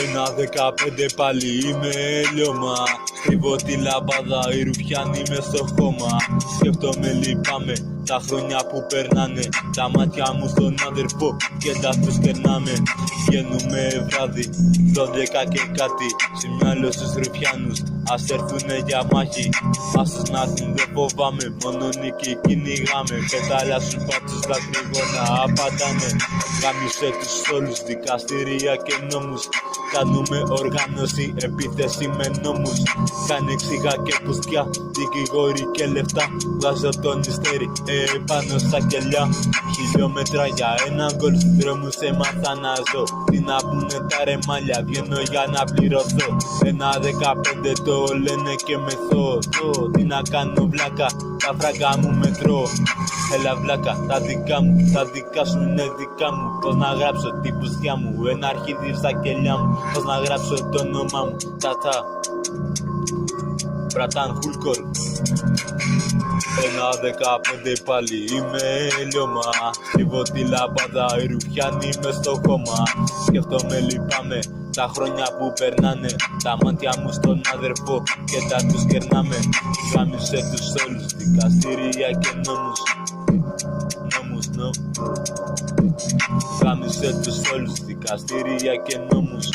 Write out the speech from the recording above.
Ένα 15 πάλι είμαι λιώμα. Στρίβω τη λαμπάδα, οι ρουφιάνοι μες στο χώμα. Σκέφτομαι λυπάμαι τα χρόνια που περνάνε. Τα μάτια μου στον αδερφό και τα τους κερνάμε. Βγαίνουμε βράδυ, 12 και κάτι. Σημειάλω στους ρουφιάνους, ας έρθουνε για μάχη. Ας τους να έρθουν δεν φοβάμαι, μόνο νίκη κυνηγάμε. Πετάλια σου πάτσους δακρυγόνα απαντάμε. Γάμισε τους όλους, δικαστήρια και νόμους. Κάνουμε οργάνωση, επίθεση με νόμους. Κάνε ξύγα και πουστιά, δικηγόροι και λεφτά. Βγάζω τον ιστέρι πάνω στα κελιά. Χιλιόμετρα για ένα γκολ, στους δρόμους έμαθα να ζω. Τι να πούνε τα ρεμάλια, βγαίνω για να πληρωθώ. Ένα 15 το λένε και μεθώ. Τι να κάνω βλάκα, τα φράγκα μου μετρώ. Έλα βλάκα, τα δικά μου, τα δικά σου είναι δικά μου. Πώς να γράψω την πουστιά μου, ένα αρχίδι στα κελιά μου. Πώς να γράψω το όνομά μου, τατά Μπρατάν Χουλκορ. Ένα 15 πάλι είμαι λιώμα. Στρίβω τη λαμπάδα, οι ρουφιάνοι μες στο χώμα. Σκέφτομαι λυπάμαι τα χρόνια που περνάνε. Τα μάτια μου στον αδερφό και τα τους κερνάμε. Γάμισε τους όλους, δικαστήρια και νόμους. Γάμισε τους όλους, δικαστήρια και νόμους.